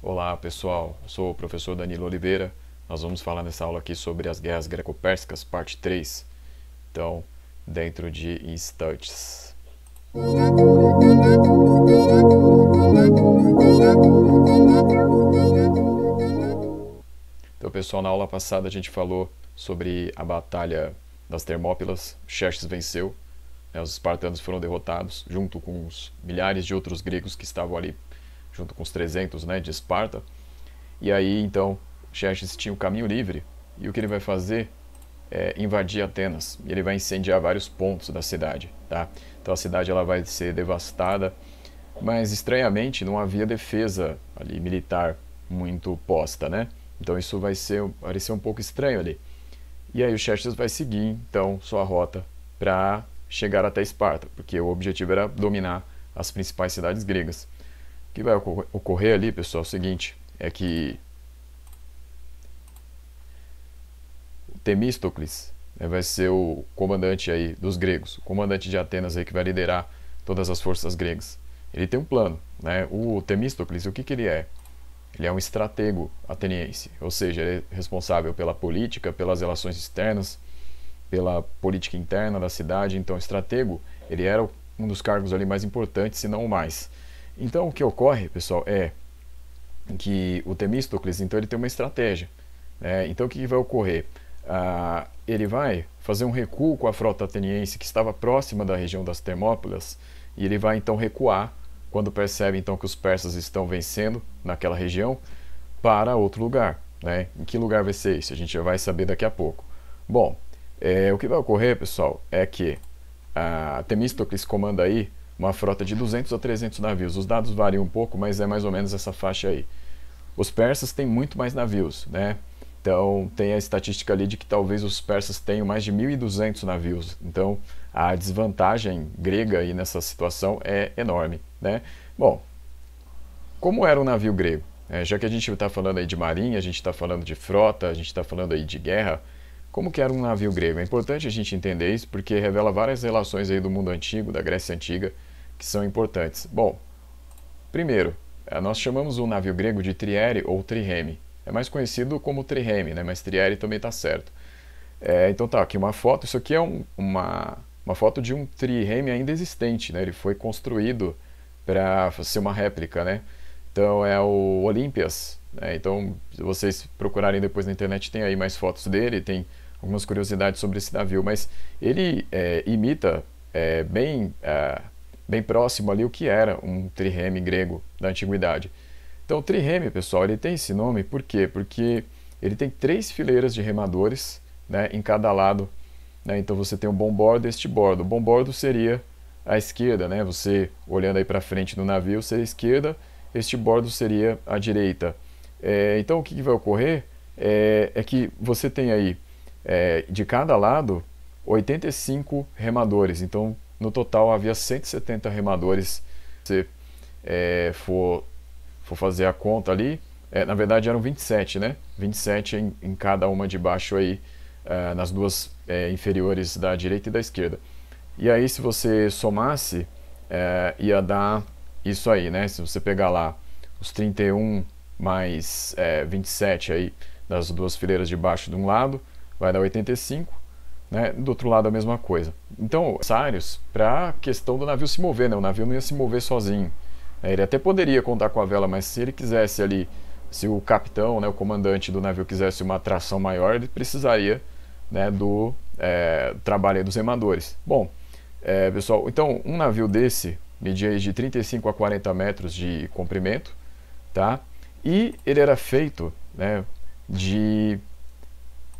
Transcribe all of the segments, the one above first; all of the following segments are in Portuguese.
Olá pessoal, eu sou o professor Danilo Oliveira. Nós vamos falar nessa aula aqui sobre as guerras greco-pérsicas, parte 3. Então, dentro de instantes. Então pessoal, na aula passada a gente falou sobre a batalha das Termópilas. Xerxes venceu, né? Os espartanos foram derrotados, junto com os milhares de outros gregos que estavam ali, junto com os 300, né, de Esparta. E aí, então, Xerxes tinha o caminho livre, e o que ele vai fazer é invadir Atenas, e ele vai incendiar vários pontos da cidade, tá? Então a cidade ela vai ser devastada, mas estranhamente não havia defesa ali militar muito posta, né? Então isso vai parecer um pouco estranho ali. E aí o Xerxes vai seguir, então, sua rota para chegar até Esparta, porque o objetivo era dominar as principais cidades gregas. O que vai ocorrer ali, pessoal, é o seguinte, é que Temístocles, né, vai ser o comandante aí dos gregos, o comandante de Atenas aí que vai liderar todas as forças gregas. Ele tem um plano, né? O Temístocles, o que ele é? Ele é um estratego ateniense, ou seja, ele é responsável pela política, pelas relações externas, pela política interna da cidade. Então, o estratego, ele era um dos cargos ali mais importantes, se não o mais. Então, o que ocorre, pessoal, é que o Temístocles, então, ele tem uma estratégia, né? Então, o que vai ocorrer? Ele vai fazer um recuo com a frota ateniense que estava próxima da região das Termópilas, e ele vai então recuar quando percebe então que os persas estão vencendo naquela região para outro lugar, né? Em que lugar vai ser esse? A gente já vai saber daqui a pouco. Bom, o que vai ocorrer, pessoal, é que Temístocles comanda aí uma frota de 200 a 300 navios. Os dados variam um pouco, mas é mais ou menos essa faixa aí. Os persas têm muito mais navios, né? Então tem a estatística ali de que talvez os persas tenham mais de 1.200 navios. Então a desvantagem grega aí nessa situação é enorme, né? Bom, como era um navio grego? Já que a gente está falando aí de marinha, a gente está falando de frota, a gente está falando aí de guerra, como que era um navio grego? É importante a gente entender isso porque revela várias relações aí do mundo antigo, da Grécia Antiga, que são importantes. Bom, primeiro, nós chamamos o navio grego de triere ou trireme. É mais conhecido como trireme, né? Mas triere também está certo. Então tá, aqui uma foto. Isso aqui é uma foto de um trireme ainda existente, né? Ele foi construído para ser uma réplica, né? Então é o Olympias, né? Então, se vocês procurarem depois na internet, tem aí mais fotos dele, tem algumas curiosidades sobre esse navio, mas ele imita bem próximo ali o que era um trireme grego da antiguidade. Então, o trireme, pessoal, ele tem esse nome por quê? Porque ele tem 3 fileiras de remadores, né, em cada lado, né? Então você tem o bombordo e este bordo. O bombordo seria a esquerda, né? Você olhando aí para frente do navio seria a esquerda, este bordo seria a direita. Então o que vai ocorrer é que você tem aí de cada lado 85 remadores. Então no total havia 170 remadores. Se você for fazer a conta ali, na verdade eram 27, né? 27 em cada uma de baixo aí, nas duas inferiores da direita e da esquerda. E aí se você somasse, ia dar isso aí, né? Se você pegar lá os 31 mais 27 aí das duas fileiras de baixo de um lado, vai dar 85, né? Do outro lado a mesma coisa. Então, necessários para a questão do navio se mover, né? O navio não ia se mover sozinho. Ele até poderia contar com a vela, mas se ele quisesse ali, se o capitão, né, o comandante do navio quisesse uma tração maior, ele precisaria, né, do trabalho dos remadores. Bom, pessoal, então um navio desse media de 35 a 40 metros de comprimento, tá? E ele era feito, né, de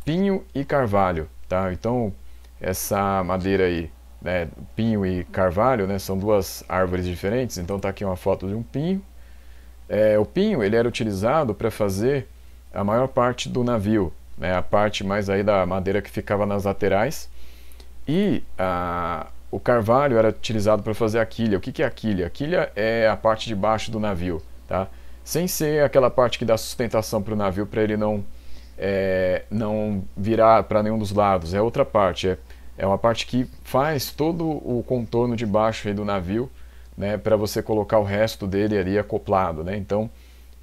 pinho e carvalho, tá? Então essa madeira aí, né, pinho e carvalho, né, são duas árvores diferentes. Então tá aqui uma foto de um pinho. O pinho ele era utilizado para fazer a maior parte do navio, né, a parte mais aí da madeira que ficava nas laterais, e o carvalho era utilizado para fazer a quilha. O que é a quilha? A quilha é a parte de baixo do navio, tá? Sem ser aquela parte que dá sustentação para o navio, para ele não virar para nenhum dos lados. É outra parte, é uma parte que faz todo o contorno de baixo aí do navio, né, para você colocar o resto dele ali acoplado, né? Então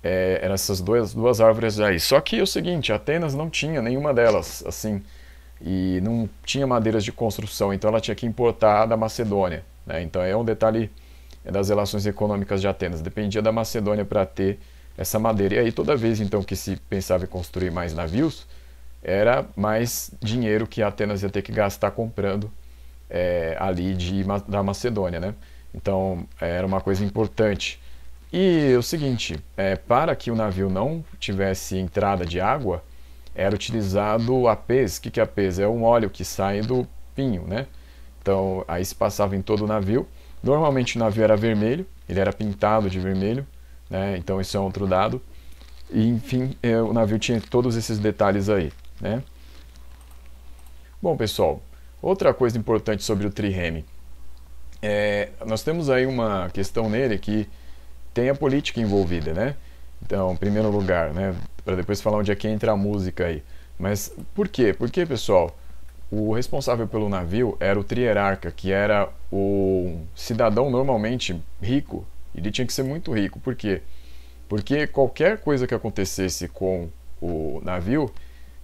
eram essas duas árvores aí. Só que é o seguinte, Atenas não tinha nenhuma delas, assim, e não tinha madeiras de construção, então ela tinha que importar da Macedônia, né? Então é um detalhe das relações econômicas de Atenas, dependia da Macedônia para ter essa madeira. E aí toda vez então que se pensava em construir mais navios, era mais dinheiro que Atenas ia ter que gastar comprando ali da Macedônia, né? Então era uma coisa importante. E o seguinte, para que o navio não tivesse entrada de água, era utilizado a pez. O que é a pez? É um óleo que sai do pinho, né? Então aí se passava em todo o navio. Normalmente o navio era vermelho, ele era pintado de vermelho, né? Então isso é outro dado. E enfim, o navio tinha todos esses detalhes aí, né? Bom, pessoal, outra coisa importante sobre o trireme. Nós temos aí uma questão nele que tem a política envolvida, né? Então, em primeiro lugar, né? Para depois falar onde é que entra a música aí. Mas por quê? Porque, pessoal, o responsável pelo navio era o trierarca, que era o cidadão normalmente rico. Ele tinha que ser muito rico. Por quê? Porque qualquer coisa que acontecesse com o navio,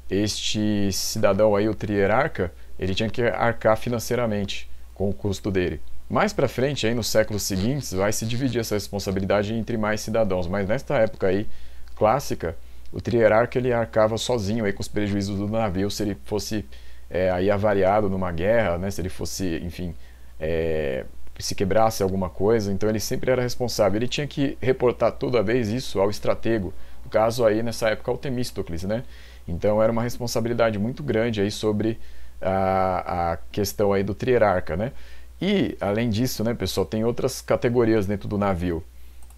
este cidadão aí, o trierarca, ele tinha que arcar financeiramente com o custo dele. Mais para frente, aí nos séculos seguintes, vai se dividir essa responsabilidade entre mais cidadãos, mas nesta época aí clássica, o trierarca ele arcava sozinho aí com os prejuízos do navio se ele fosse aí avariado numa guerra, né? Se ele fosse, enfim, se quebrasse alguma coisa, então ele sempre era responsável. Ele tinha que reportar toda vez isso ao estratego, no caso aí nessa época ao Temístocles, né? Então era uma responsabilidade muito grande aí sobre a questão aí do trierarca, né? E além disso, né, pessoal, tem outras categorias dentro do navio.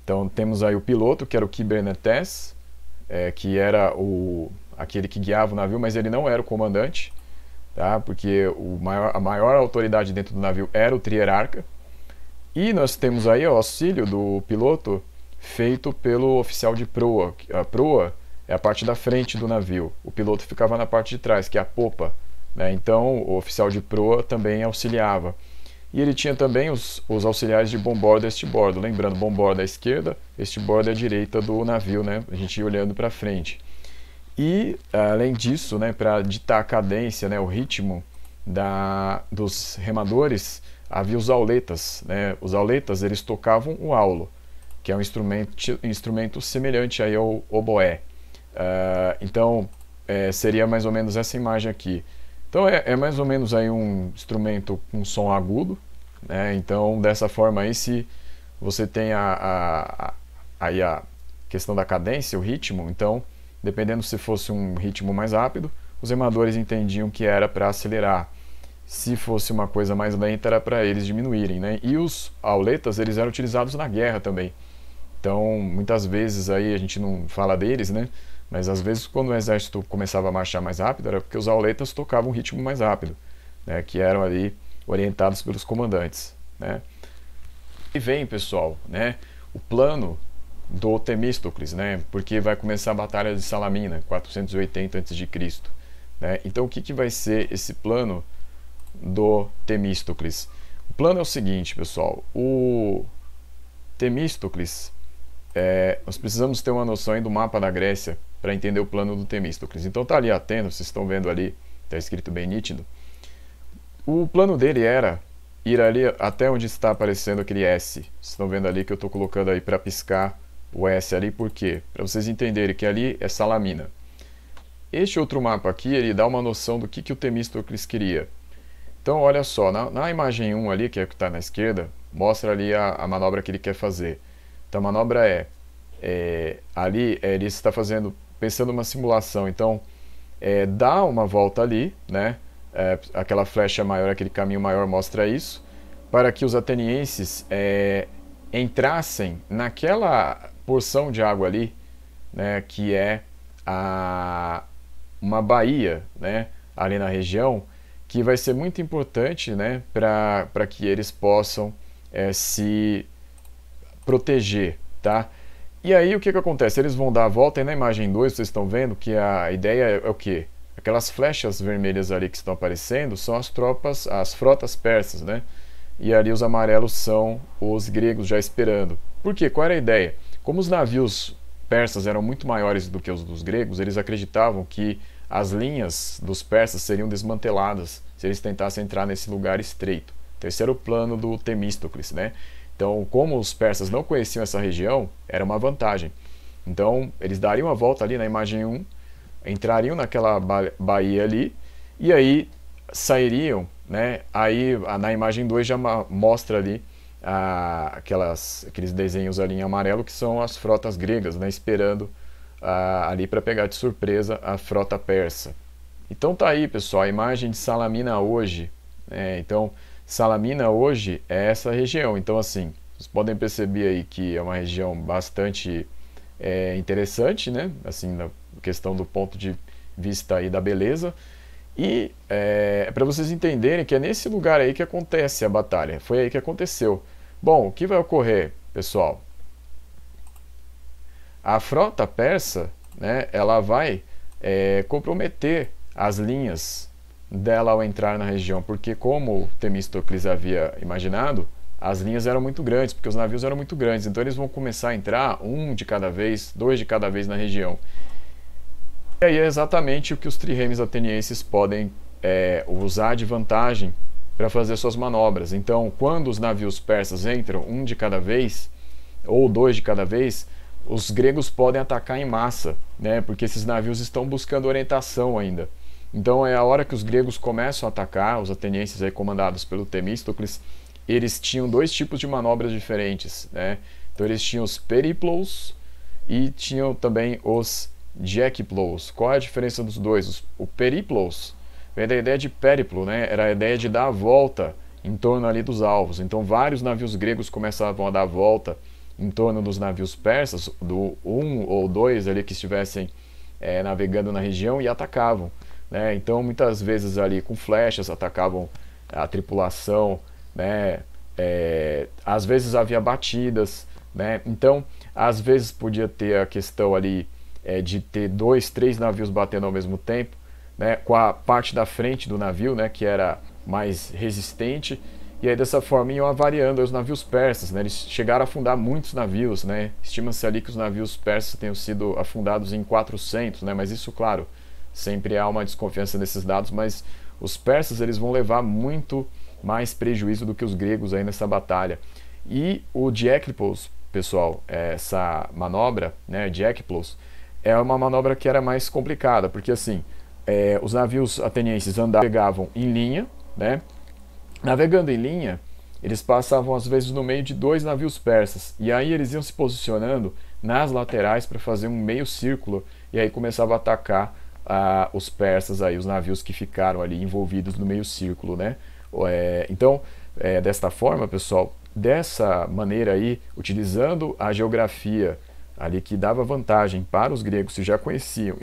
Então temos aí o piloto, que era o Kybernetes, que era aquele que guiava o navio, mas ele não era o comandante, tá? Porque a maior autoridade dentro do navio era o trierarca. E nós temos aí o auxílio do piloto feito pelo oficial de proa. A proa é a parte da frente do navio. O piloto ficava na parte de trás, que é a popa, né? Então o oficial de proa também auxiliava. E ele tinha também os auxiliares de bombordo e estibordo. Lembrando, bombordo à esquerda, estibordo à direita do navio, né? A gente ia olhando para frente. E, além disso, né, para ditar a cadência, né, o ritmo dos remadores, havia os auletas, né? Os auletas, eles tocavam o aulo, que é um instrumento semelhante aí ao oboé. Então, seria mais ou menos essa imagem aqui. Então, é mais ou menos aí um instrumento com som agudo, né? Então, dessa forma aí, se você tem aí a questão da cadência, o ritmo, então, dependendo se fosse um ritmo mais rápido, os remadores entendiam que era para acelerar. Se fosse uma coisa mais lenta, era para eles diminuírem, né? E os auletas, eles eram utilizados na guerra também. Então, muitas vezes aí a gente não fala deles, né? Mas às vezes quando o exército começava a marchar mais rápido, era porque os auletas tocavam um ritmo mais rápido, né? Que eram ali orientados pelos comandantes, né? E vem, pessoal, né? O plano do Temístocles, né? Porque vai começar a Batalha de Salamina, 480 a.C., né? Então o que vai ser esse plano do Temístocles? O plano é o seguinte, pessoal. O Temístocles, nós precisamos ter uma noção aí do mapa da Grécia para entender o plano do Temístocles. Então tá ali Atenas, vocês estão vendo ali, está escrito bem nítido. O plano dele era ir ali até onde está aparecendo aquele S. Vocês estão vendo ali que eu estou colocando aí para piscar o S ali, por quê? Para vocês entenderem que ali é Salamina. Este outro mapa aqui, ele dá uma noção do que o Temístocles queria. Então, olha só, na imagem 1 ali, que é o que está na esquerda, mostra ali a manobra que ele quer fazer. Então, a manobra ali ele está pensando uma simulação. Então, dá uma volta ali, né? Aquela flecha maior, aquele caminho maior mostra isso, para que os atenienses entrassem naquela porção de água ali, né? Que é uma baía, né? Ali na região, que vai ser muito importante, né, para que eles possam se proteger, tá? E aí o que acontece? Eles vão dar a volta e na imagem 2 vocês estão vendo que a ideia é o quê? Aquelas flechas vermelhas ali que estão aparecendo são as frotas persas, né? E ali os amarelos são os gregos já esperando. Por quê? Qual era a ideia? Como os navios persas eram muito maiores do que os dos gregos, eles acreditavam que as linhas dos persas seriam desmanteladas se eles tentassem entrar nesse lugar estreito. Terceiro plano do Temístocles, né? Então, como os persas não conheciam essa região, era uma vantagem. Então, eles dariam a volta ali na imagem 1, entrariam naquela baía ali, e aí sairiam, né? Aí na imagem 2 já mostra ali aqueles desenhos ali em amarelo que são as frotas gregas, né? Esperando ali para pegar de surpresa a frota persa. Então tá aí, pessoal, a imagem de Salamina hoje, né? Então, Salamina hoje é essa região. Então, assim, vocês podem perceber aí que é uma região bastante interessante, né? Assim, na questão do ponto de vista aí da beleza. E para vocês entenderem que é nesse lugar aí que acontece a batalha. Foi aí que aconteceu. Bom, o que vai ocorrer, pessoal? A frota persa, né, ela vai comprometer as linhas dela ao entrar na região, porque como Temístocles havia imaginado, as linhas eram muito grandes, porque os navios eram muito grandes, então eles vão começar a entrar um de cada vez, dois de cada vez na região. E aí é exatamente o que os triremes atenienses podem usar de vantagem para fazer suas manobras. Então, quando os navios persas entram um de cada vez, ou dois de cada vez, os gregos podem atacar em massa, né? Porque esses navios estão buscando orientação ainda. Então é a hora que os gregos começam a atacar, os atenienses aí comandados pelo Temístocles, eles tinham dois tipos de manobras diferentes, né? Então eles tinham os periplos e tinham também os diekplos. Qual é a diferença dos dois? O periplos vem da ideia de périplo, né? Era a ideia de dar a volta em torno ali dos alvos. Então vários navios gregos começavam a dar a volta em torno dos navios persas, do 1 ou 2 ali que estivessem navegando na região e atacavam, né? Então muitas vezes ali com flechas atacavam a tripulação, né? Às vezes havia batidas, né? Então às vezes podia ter a questão ali de ter 2, 3 navios batendo ao mesmo tempo, né? Com a parte da frente do navio, né, que era mais resistente. E aí dessa forma iam avariando os navios persas, né? Eles chegaram a afundar muitos navios, né? Estima-se ali que os navios persas tenham sido afundados em 400, né? Mas isso, claro, sempre há uma desconfiança nesses dados, mas os persas eles vão levar muito mais prejuízo do que os gregos aí nessa batalha. E o diekplos, pessoal, essa manobra, né, diekplos, é uma manobra que era mais complicada, porque assim, os navios atenienses navegavam em linha, né? Navegando em linha, eles passavam às vezes no meio de 2 navios persas, e aí eles iam se posicionando nas laterais para fazer um meio círculo, e aí começava a atacar os persas, aí, os navios que ficaram ali envolvidos no meio círculo, né? Então, desta forma, pessoal, dessa maneira aí, utilizando a geografia ali que dava vantagem para os gregos, que já conheciam,